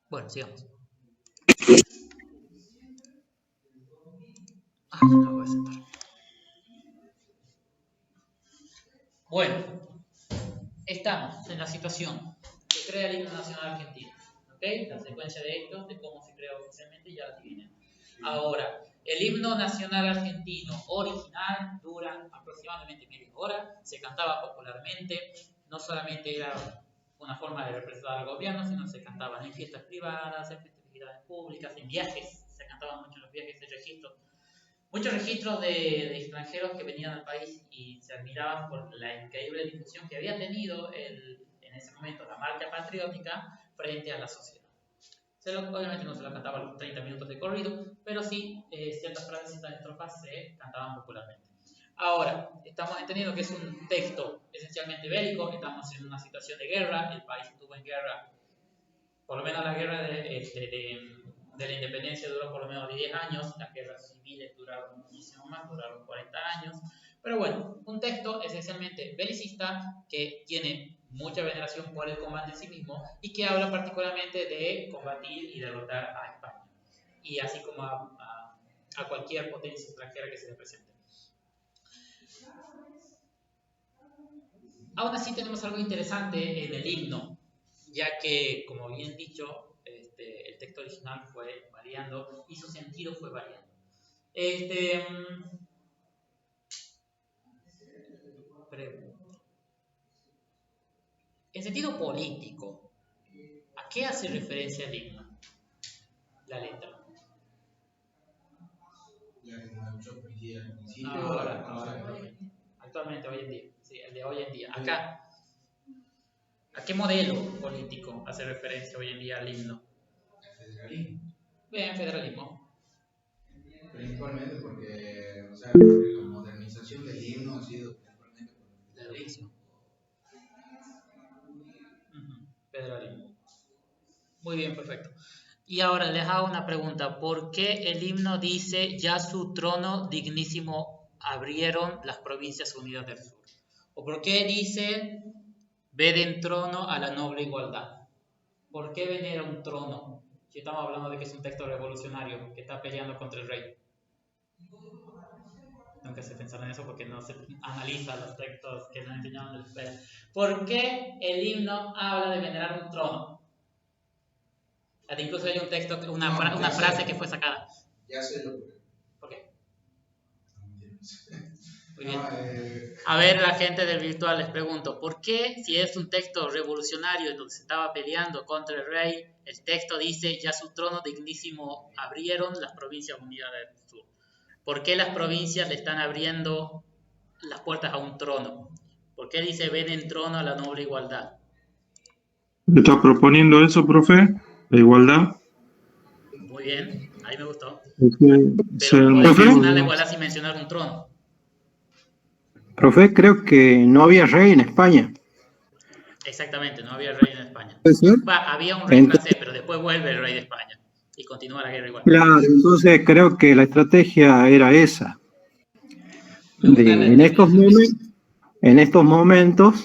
Bueno, sigamos. No me voy a sentar. Bueno, estamos en la situación que crea el himno nacional argentino. ¿Ok? La secuencia de hechos de cómo se creó oficialmente ya la tienen. Ahora, el himno nacional argentino original dura aproximadamente media hora, se cantaba popularmente, no solamente era una forma de representar al gobierno, sino se cantaban en fiestas privadas, en festividades públicas, en viajes, se cantaban mucho en los viajes de registro. Muchos registros de extranjeros que venían al país y se admiraban por la increíble difusión que había tenido en ese momento la marcha patriótica frente a la sociedad. Obviamente no se lo cantaba los 30 minutos de corrido, pero sí ciertas frases, ciertas estrofas se cantaban popularmente. Ahora, estamos entendiendo que es un texto esencialmente bélico, estamos en una situación de guerra, el país estuvo en guerra, por lo menos la guerra de la independencia duró por lo menos 10 años, las guerras civiles duraron muchísimo más, duraron 40 años, pero bueno, un texto esencialmente belicista que tiene mucha veneración por el combate en sí mismo y que habla particularmente de combatir y derrotar a España, y así como a cualquier potencia extranjera que se le presente. Aún así tenemos algo interesante en el himno, ya que, como bien dicho, el texto original fue variando y su sentido fue variando. En sentido político, ¿a qué hace referencia el himno? La letra. Actualmente, hoy en día. Sí, el de hoy en día. Acá, ¿a qué modelo político hace referencia hoy en día al himno? Federalismo. Bien, federalismo. Principalmente porque, o sea, la modernización del himno ha sido principalmente por el federalismo. Federalismo. Muy bien, perfecto. Y ahora les hago una pregunta. ¿Por qué el himno dice ya su trono dignísimo abrieron las provincias unidas del sur? ¿O por qué dice ved en trono a la noble igualdad? ¿Por qué venera un trono? Si estamos hablando de que es un texto revolucionario que está peleando contra el rey. Nunca se pensaba en eso porque no se analiza los textos que nos enseñaron de la escuela. ¿Por qué el himno habla de venerar un trono? Incluso hay un texto, una frase que fue sacada. Ya sé lo que. ¿Por qué? Muy bien. A ver, la gente del virtual, les pregunto, ¿por qué si es un texto revolucionario en donde se estaba peleando contra el rey, el texto dice ya su trono dignísimo abrieron las provincias unidas del sur? ¿Por qué las provincias le están abriendo las puertas a un trono? ¿Por qué dice ven en trono a la noble igualdad? ¿Me está proponiendo eso, profe? ¿La igualdad? Muy bien, ahí me gustó. Es Pero el no puedes motivo, mencionar la digamos. igualdad sin mencionar un trono. Profe, creo que no había rey en España. Exactamente, no había rey en España. ¿Puede ser? Había un rey francés, pero después vuelve el rey de España y continúa la guerra igual. Claro, entonces creo que la estrategia era esa. Me gusta la En interpretación. estos momentos,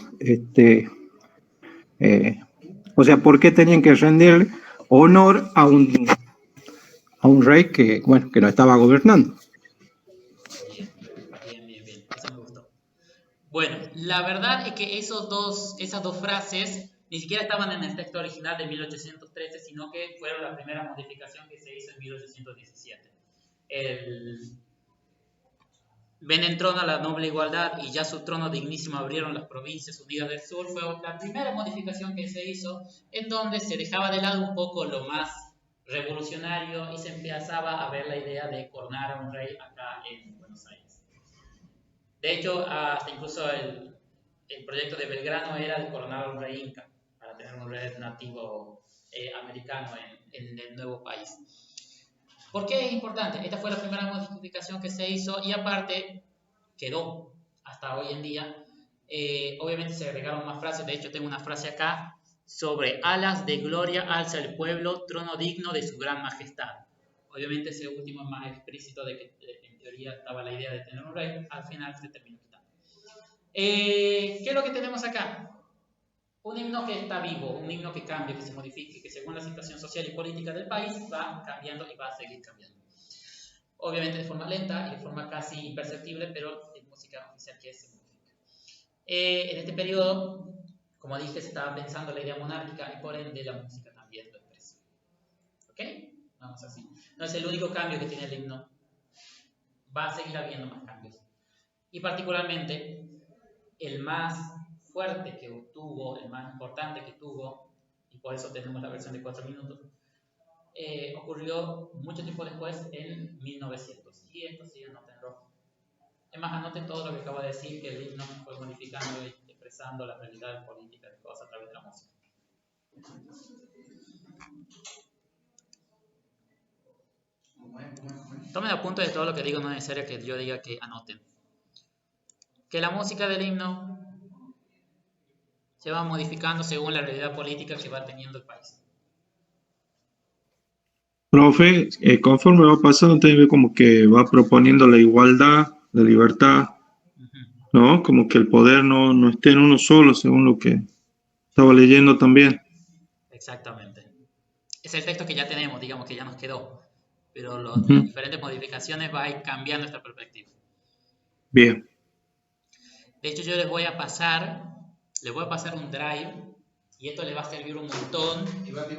o sea, ¿por qué tenían que rendir honor a un rey que, bueno, que no estaba gobernando? Bien, bien, bien, bien. Eso me gustó. Bueno, la verdad es que esas dos frases ni siquiera estaban en el texto original de 1813, sino que fueron la primera modificación que se hizo en 1817. El ven en trono a la noble igualdad y ya su trono dignísimo abrieron las provincias unidas del sur fue la primera modificación que se hizo en donde se dejaba de lado un poco lo más revolucionario y se empezaba a ver la idea de coronar a un rey acá en Buenos Aires. De hecho, hasta incluso el proyecto de Belgrano era el coronar a un rey inca para tener un rey nativo americano en el nuevo país. ¿Por qué es importante? Esta fue la primera modificación que se hizo y aparte quedó hasta hoy en día. Obviamente se agregaron más frases, de hecho tengo una frase acá sobre alas de gloria alza el pueblo, trono digno de su gran majestad. Obviamente ese último es más explícito de que en teoría estaba la idea de tener un rey, al final se terminó quitando. ¿Qué es lo que tenemos acá? Un himno que está vivo, un himno que cambia, que se modifique, que según la situación social y política del país va cambiando y va a seguir cambiando. Obviamente de forma lenta y de forma casi imperceptible, pero es música oficial que se modifica. En este periodo, como dije, se estaba pensando la idea monárquica y por ende la música también lo expresa. ¿Ok? Vamos así. No es el único cambio que tiene el himno. Va a seguir habiendo más cambios. Y particularmente, el más fuerte que tuvo, el más importante que tuvo, y por eso tenemos la versión de 4 minutos, ocurrió mucho tiempo después, en 1900. Y esto sí, anoten rojo. Es más, anoten todo lo que acabo de decir, que el himno fue modificando y expresando la realidad política de cosas a través de la música. Tomen apunte de todo lo que digo, no es necesario que yo diga que anoten. Que la música del himno se va modificando según la realidad política que va teniendo el país. Profe, conforme va pasando, también ve como que va proponiendo la igualdad, la libertad, ¿no? Como que el poder no esté en uno solo, según lo que estaba leyendo también. Exactamente. Es el texto que ya tenemos, digamos que ya nos quedó, pero las diferentes modificaciones va a ir cambiando esta perspectiva. Bien. De hecho, yo les voy a pasar un drive y esto les va a servir un montón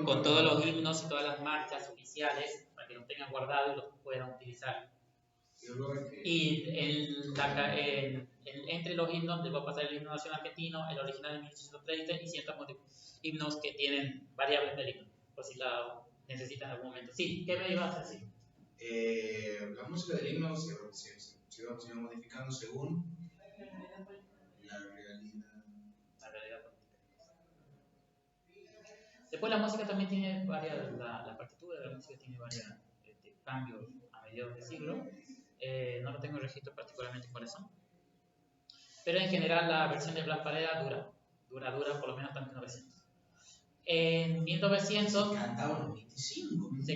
con todos los himnos y todas las marchas oficiales para que los tengan guardados y los puedan utilizar. Y entre los himnos les va a pasar el himno nacional argentino, el original de 1830 y ciertos himnos que tienen variables del himno, por si la necesitan en algún momento. Sí, ¿qué me ibas a decir? La música del himno se va modificando según la realidad. Después la música también tiene varias, la partitura de la música tiene varios cambios a mediados del siglo. No lo tengo registro particularmente cuáles son. Pero en general la versión de Blas Parera dura por lo menos hasta 1900. En 1900 se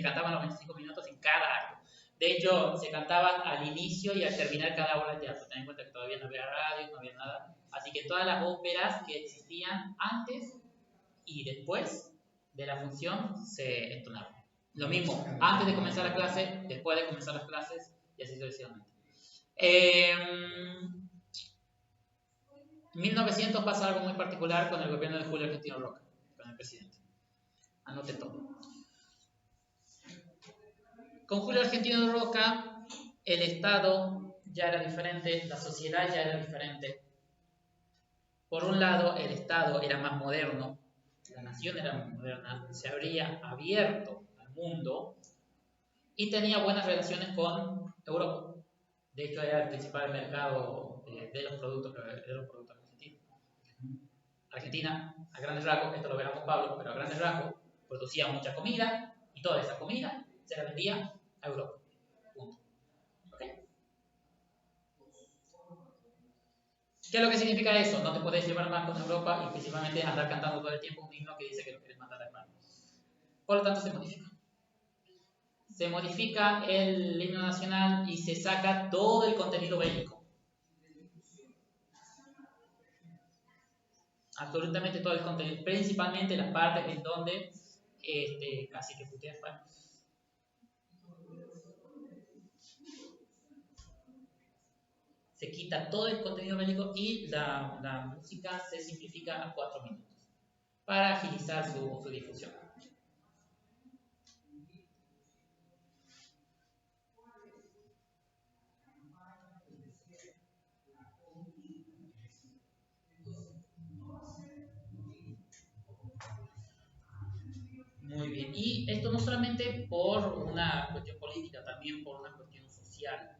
cantaban los 25 minutos en cada acto. De hecho, se cantaban al inicio y al terminar cada obra de teatro. Ten en cuenta que todavía no había radio, no había nada. Así que todas las óperas que existían antes y después de la función se entonaban. Lo mismo, antes de comenzar la clase, después de comenzar las clases y así sucesivamente. 1900 pasa algo muy particular con el gobierno de Julio Argentino Roca, con el presidente. Anote todo. Con Julio Argentino Roca, el Estado ya era diferente, la sociedad ya era diferente. Por un lado, el Estado era más moderno, la nación era más moderna, se habría abierto al mundo y tenía buenas relaciones con Europa. De hecho, era el principal mercado de los productos argentinos. Argentina, a grandes rasgos, esto lo verán con Pablo, pero a grandes rasgos, producía mucha comida y toda esa comida se la vendía a Europa. Punto. ¿Okay? ¿Qué es lo que significa eso? No te puedes llevar más con Europa y principalmente andar cantando todo el tiempo un himno que dice que lo quieres mandar a España. Por lo tanto, se modifica. Se modifica el himno nacional y se saca todo el contenido bélico. Absolutamente todo el contenido, principalmente las partes en donde casi que putea España. Se quita todo el contenido bélico y la música se simplifica a 4 minutos para agilizar su difusión. Muy bien, y esto no solamente por una cuestión política, también por una cuestión social.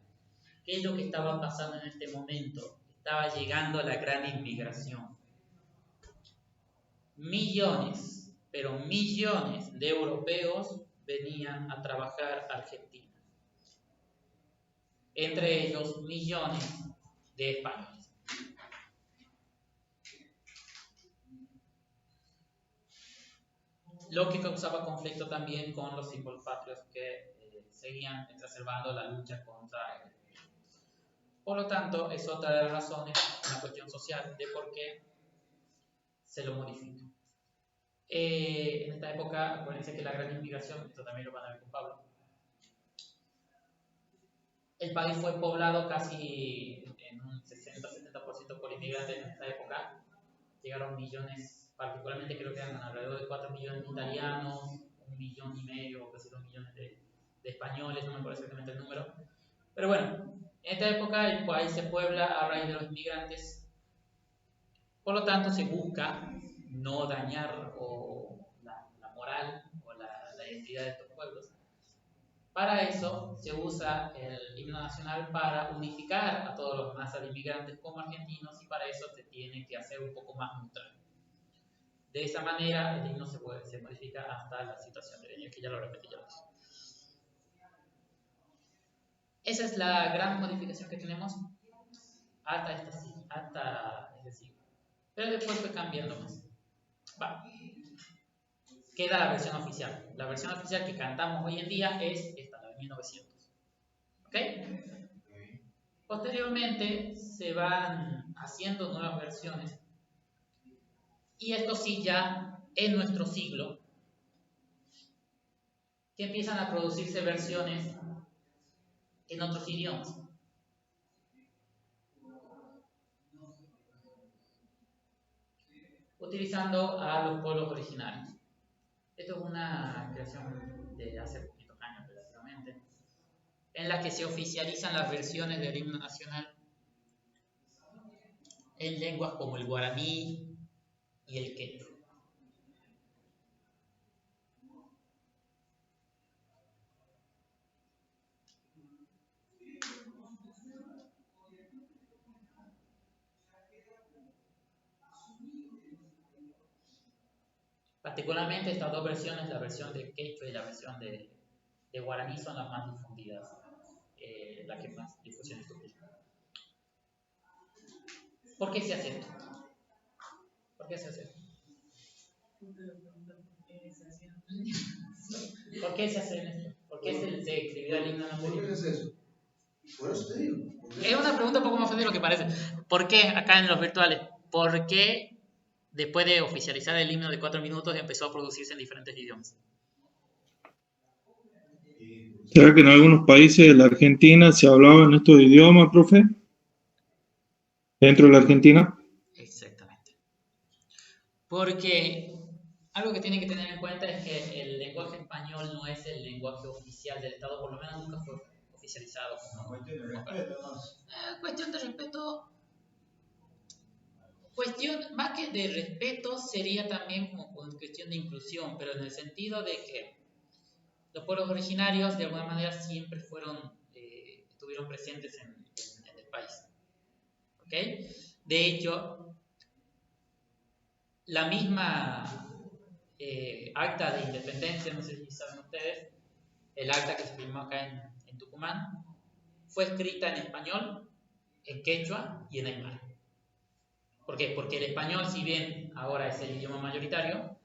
¿Qué es lo que estaba pasando en este momento? Estaba llegando la gran inmigración. Millones, pero millones de europeos venían a trabajar a Argentina. Entre ellos, millones de españoles. Lo que causaba conflicto también con los símbolos patrios que seguían exacerbando la lucha contra el. Por lo tanto, es otra de las razones, una cuestión social, de por qué se lo modifica. En esta época, acuérdense que la gran inmigración, esto también lo van a ver con Pablo, el país fue poblado casi en un 60-70% por inmigrantes en esta época. Llegaron millones, particularmente creo que eran alrededor de 4 millones de italianos, 1,5 millones o casi 2 millones de españoles, no me acuerdo exactamente el número. Pero bueno, en esta época el país se puebla a raíz de los inmigrantes. Por lo tanto, se busca no dañar la moral o la identidad de estos pueblos. Para eso se usa el himno nacional para unificar a todos los masas de inmigrantes como argentinos, y para eso se tiene que hacer un poco más neutral. De esa manera el himno se modifica hasta la situación de Benio, que ya lo repetí ya. Esa es la gran modificación que tenemos hasta este siglo. Pero después fue cambiando más. Va. Queda la versión oficial. La versión oficial que cantamos hoy en día es esta, la de 1900. ¿Ok? Posteriormente se van haciendo nuevas versiones. Y esto sí ya en nuestro siglo, que empiezan a producirse versiones en otros idiomas. Utilizando a los pueblos originarios. Esto es una creación de hace poquitos años, relativamente, en la que se oficializan las versiones del himno nacional en lenguas como el guaraní y el quechua. Particularmente estas dos versiones, la versión de quechua y la versión de guaraní, son las más difundidas, las que más difusión tuvieron. ¿Por qué se hace esto? ¿Por qué se hace esto? ¿Por qué se hace esto? ¿Por qué se escribió el himno nacional? ¿Por qué es eso? Por eso te digo. Es una pregunta un poco más fácil de lo que parece. ¿Por qué acá en los virtuales? ¿Por qué después de oficializar el himno de 4 minutos empezó a producirse en diferentes idiomas? ¿Será que en algunos países de la Argentina se hablaban estos idiomas, profe? ¿Dentro de la Argentina? Exactamente. Porque algo que tienen que tener en cuenta es que el lenguaje español no es el lenguaje oficial del Estado, por lo menos nunca fue oficializado. Cuestión de respeto. Cuestión, más que de respeto, sería también como cuestión de inclusión, pero en el sentido de que los pueblos originarios de alguna manera siempre estuvieron presentes en el país. ¿Ok? De hecho, la misma acta de independencia, no sé si saben ustedes, el acta que se firmó acá en Tucumán, fue escrita en español, en quechua y en aymara. ¿Por qué? Porque el español, si bien ahora es el idioma mayoritario,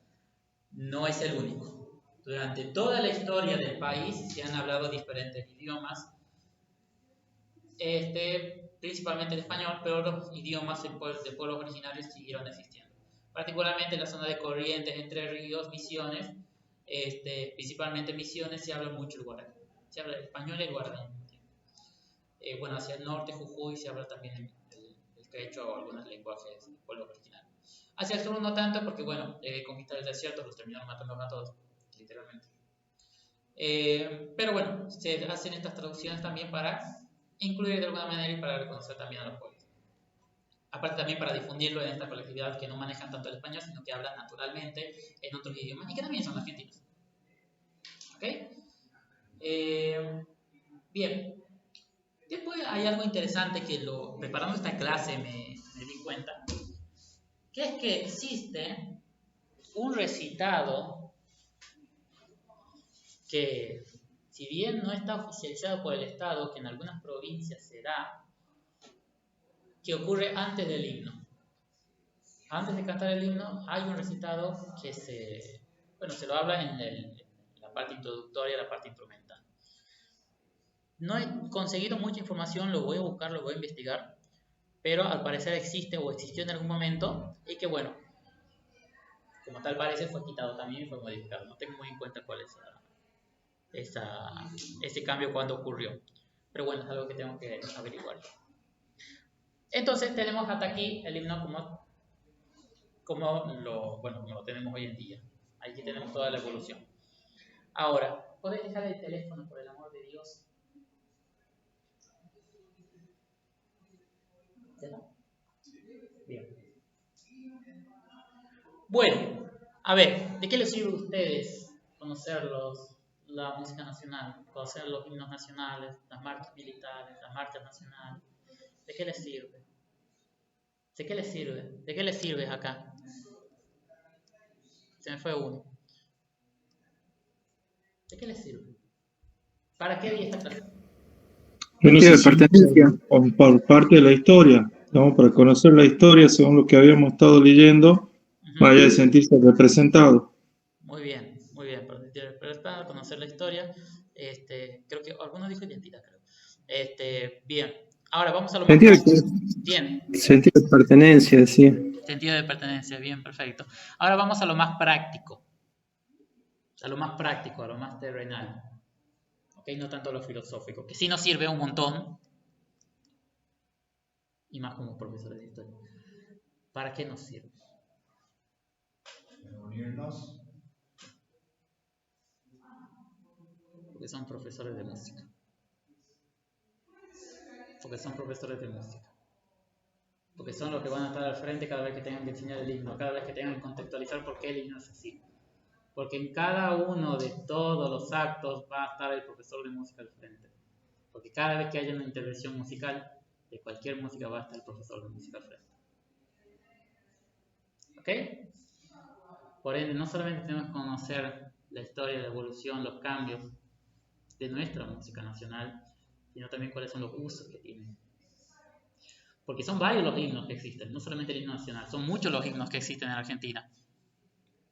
no es el único. Durante toda la historia del país se han hablado diferentes idiomas, principalmente el español, pero los idiomas de pueblos originarios siguieron existiendo. Particularmente en la zona de Corrientes, Entre Ríos, Misiones, principalmente Misiones, se habla mucho el guaraní. Se habla el español y el guaraní. Bueno, hacia el norte, Jujuy, se habla también el quechua o algunos lenguajes de pueblos originarios. Hacia el sur no tanto, porque bueno, conquistar el desierto los terminaron matando a todos, literalmente. Pero bueno, se hacen estas traducciones también para incluir de alguna manera y para reconocer también a los pueblos. Aparte también para difundirlo en esta colectividad que no manejan tanto el español, sino que hablan naturalmente en otros idiomas y que también son argentinos. ¿Ok? Bien. Después hay algo interesante que preparando esta clase me di cuenta, que es que existe un recitado que, si bien no está oficializado por el Estado, que en algunas provincias se da, que ocurre antes del himno. Antes de cantar el himno hay un recitado que se lo habla en la parte introductoria, la parte instrumental. No he conseguido mucha información, lo voy a buscar, lo voy a investigar, pero al parecer existe o existió en algún momento, y que bueno, como tal parece, fue quitado también y fue modificado. No tengo muy en cuenta cuál es ese cambio cuando ocurrió. Pero bueno, es algo que tengo que averiguar. Entonces tenemos hasta aquí el himno como lo tenemos hoy en día. Aquí tenemos toda la evolución. Ahora, ¿podés dejar el teléfono, por el amor de Dios? Bien. Bueno, a ver, ¿de qué les sirve a ustedes conocer la música nacional, conocer los himnos nacionales, las marchas militares, las marchas nacionales? ¿De qué les sirve? ¿De qué les sirve? ¿De qué les sirve acá? Se me fue uno. ¿De qué les sirve? ¿Para qué vi esta clase? Yo no Sentido sé de si pertenencia. por parte de la historia, ¿no? Para conocer la historia según lo que habíamos estado leyendo, más allá de sentirse representado. Muy bien, pero es para conocer la historia. Creo que alguno dijo identidad, creo. Bien, ahora vamos a lo más práctico. Bien. Sentido de pertenencia, decía. Sentido de pertenencia, bien, perfecto. Ahora vamos a lo más práctico. A lo más práctico, a lo más terrenal. ¿Ok? No tanto a lo filosófico, que sí nos sirve un montón. Y más como profesores de historia. ¿Para qué nos sirve? Unirnos. Porque son profesores de música. Porque son profesores de música. Porque son los que van a estar al frente cada vez que tengan que enseñar el himno, cada vez que tengan que contextualizar por qué el himno es así. Porque en cada uno de todos los actos va a estar el profesor de música al frente. Porque cada vez que haya una intervención musical, de cualquier música va a estar el profesor de música al frente. ¿Ok? Por ende, no solamente tenemos que conocer la historia, la evolución, los cambios de nuestra música nacional, sino también cuáles son los usos que tiene. Porque son varios los himnos que existen, no solamente el himno nacional, son muchos los himnos que existen en Argentina.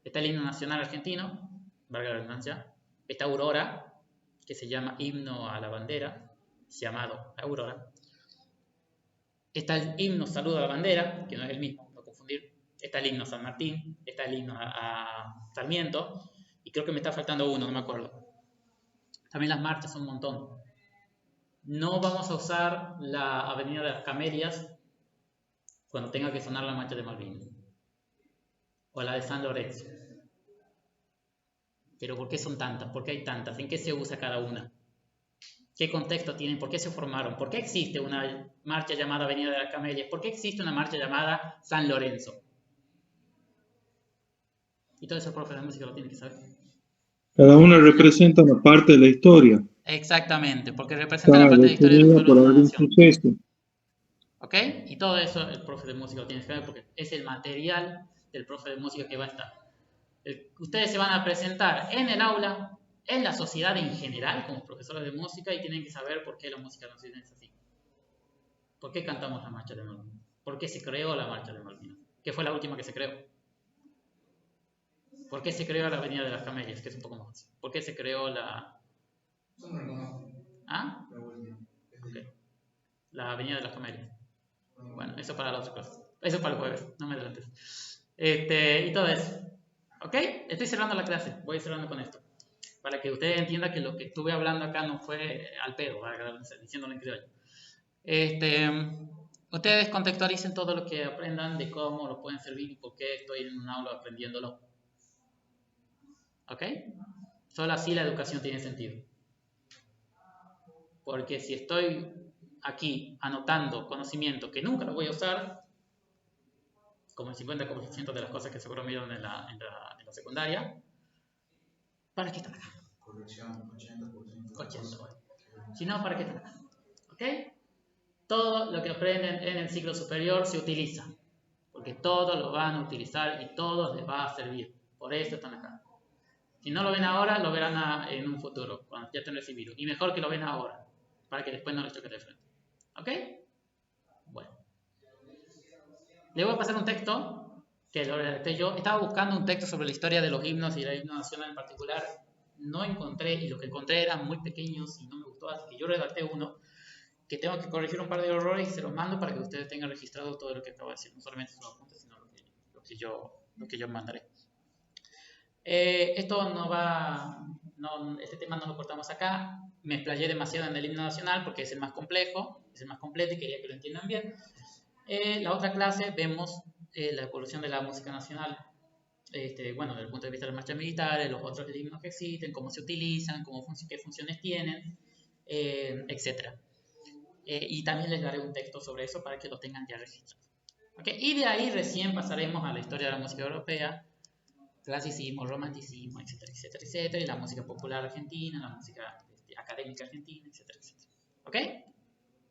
Está el himno nacional argentino, valga la redundancia. Está Aurora, que se llama himno a la bandera, llamado Aurora. Está el himno Saludo a la bandera, que no es el mismo, no confundir. Está el himno San Martín, está el himno a Sarmiento, y creo que me está faltando uno, no me acuerdo. También las marchas son un montón. No vamos a usar la Avenida de las Camelias cuando tenga que sonar la marcha de Malvinas o la de San Lorenzo. Pero ¿por qué son tantas? ¿Por qué hay tantas? ¿En qué se usa cada una? ¿Qué contexto tienen? ¿Por qué se formaron? ¿Por qué existe una marcha llamada Avenida de las Camelias? ¿Por qué existe una marcha llamada San Lorenzo? Y todo eso el profe de música lo tiene que saber. Cada una representa una parte de la historia. Exactamente, porque representa la parte de la historia de los por pueblos de una algún nación. suceso. ¿Ok? Y todo eso el profe de música lo tiene que saber porque es el material del profe de música que va a estar. Ustedes se van a presentar en el aula, en la sociedad en general, como profesores de música, y tienen que saber por qué la música nacional es así. ¿Por qué cantamos la marcha de Malvinas? ¿Por qué se creó la marcha de Malvinas? ¿Qué fue la última que se creó? ¿Por qué se creó la Avenida de las Camelias? Que es un poco más fácil. ¿Por qué se creó la... ¿Ah? Okay. La Avenida de las Camelias. Bueno, eso para la otra clase. Eso para el jueves, no me adelantes. Y todo eso. ¿Ok? Estoy cerrando la clase. Voy cerrando con esto. Para que ustedes entiendan que lo que estuve hablando acá no fue al pedo, diciéndolo en criollo. Ustedes contextualicen todo lo que aprendan de cómo lo pueden servir y por qué estoy en un aula aprendiéndolo. ¿Ok? Solo así la educación tiene sentido. Porque si estoy aquí anotando conocimiento que nunca lo voy a usar, como el 50% de las cosas que seguro me dieron en la secundaria, ¿para qué están acá? Corrección, 80%. 80%. Bueno. Si no, ¿para qué están acá? ¿Ok? Todo lo que aprenden en el ciclo superior se utiliza. Porque todos lo van a utilizar y todos les va a servir. Por eso están acá. Si no lo ven ahora, lo verán en un futuro, cuando ya estén recibidos. Y mejor que lo ven ahora, para que después no les choque de frente. ¿Ok? Bueno. Le voy a pasar un texto que lo redacté yo. Estaba buscando un texto sobre la historia de los himnos y la himno nacional en particular. No encontré, y lo que encontré eran muy pequeños y no me gustó, así que yo redacté uno que tengo que corregir un par de errores y se los mando para que ustedes tengan registrado todo lo que acabo de decir. No solamente sus apuntes, sino lo que yo mandaré. Esto no va, este tema no lo cortamos acá. Me explayé demasiado en el himno nacional porque es el más complejo, es el más completo y quería que lo entiendan bien. La otra clase vemos la evolución de la música nacional, bueno, desde el punto de vista de las marchas militares, los otros himnos que existen, cómo se utilizan, qué funciones tienen, etc. Y también les daré un texto sobre eso para que lo tengan ya registrado. ¿Okay? Y de ahí recién pasaremos a la historia de la música europea, clasicismo, romanticismo, etcétera, etcétera, etcétera, y la música popular argentina, la música académica argentina, etcétera, etcétera. ¿Ok?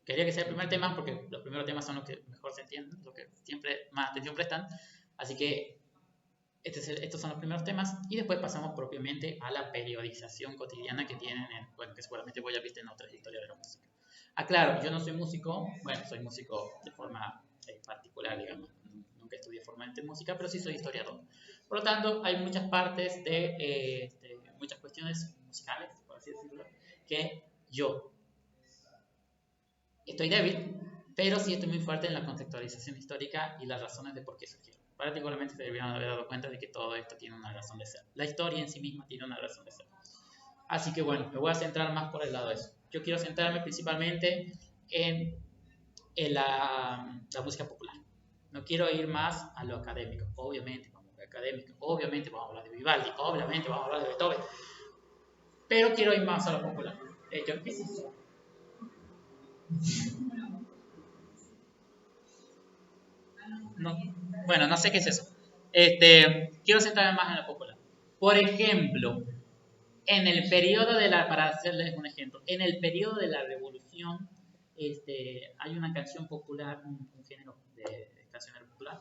Quería que sea el primer tema porque los primeros temas son los que mejor se entienden, los que siempre más atención prestan. Así que estos son los primeros temas y después pasamos propiamente a la periodización cotidiana que tienen, bueno, que seguramente voy a ver en otras historias de la música. Aclaro, yo no soy músico, bueno, soy músico de forma particular, digamos, nunca estudié formalmente música, pero sí soy historiador. Por lo tanto, hay muchas partes de muchas cuestiones musicales, por así decirlo, que yo estoy débil, pero sí estoy muy fuerte en la contextualización histórica y las razones de por qué surgieron. Particularmente se debieron haber dado cuenta de que todo esto tiene una razón de ser. La historia en sí misma tiene una razón de ser. Así que bueno, me voy a centrar más por el lado de eso. Yo quiero centrarme principalmente en la música popular. No quiero ir más a lo académico. Obviamente vamos a hablar de académico, obviamente vamos a hablar de Vivaldi, obviamente vamos a hablar de Beethoven, pero quiero ir más a lo popular. ¿Qué es eso? No, bueno, no sé qué es eso. Quiero centrarme más en lo popular. Por ejemplo, en el periodo para hacerles un ejemplo, en el periodo de la Revolución, hay una canción popular, un género de cancionero popular,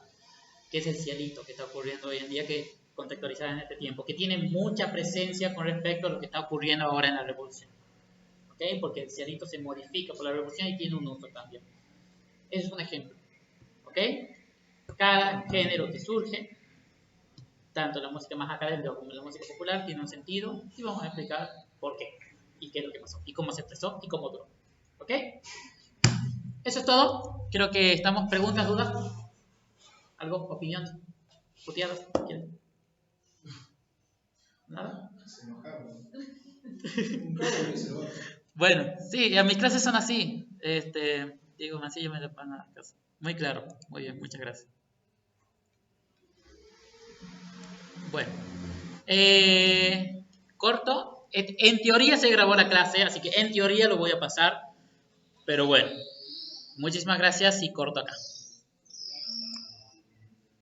que es el cielito, que está ocurriendo hoy en día, que contextualizada en este tiempo, que tiene mucha presencia con respecto a lo que está ocurriendo ahora en la Revolución. ¿Okay? Porque el cielito se modifica por la Revolución y tiene un uso también. Ese es un ejemplo. ¿Ok? Cada género que surge, tanto la música más académica como la música popular, tiene un sentido y vamos a explicar por qué y qué es lo que pasó y cómo se expresó y cómo duró. ¿Ok? Eso es todo. Creo que estamos. ¿Preguntas, dudas? ¿Algo? ¿Opinión? ¿Puteadas? ¿Quieren? ¿Nada? Se enojaron. Bueno, sí, mis clases son así. Diego Mancillo me da para nada casa. Muy claro. Muy bien, muchas gracias. Bueno. Corto. En teoría se grabó la clase, así que en teoría lo voy a pasar. Pero bueno. Muchísimas gracias y corto acá.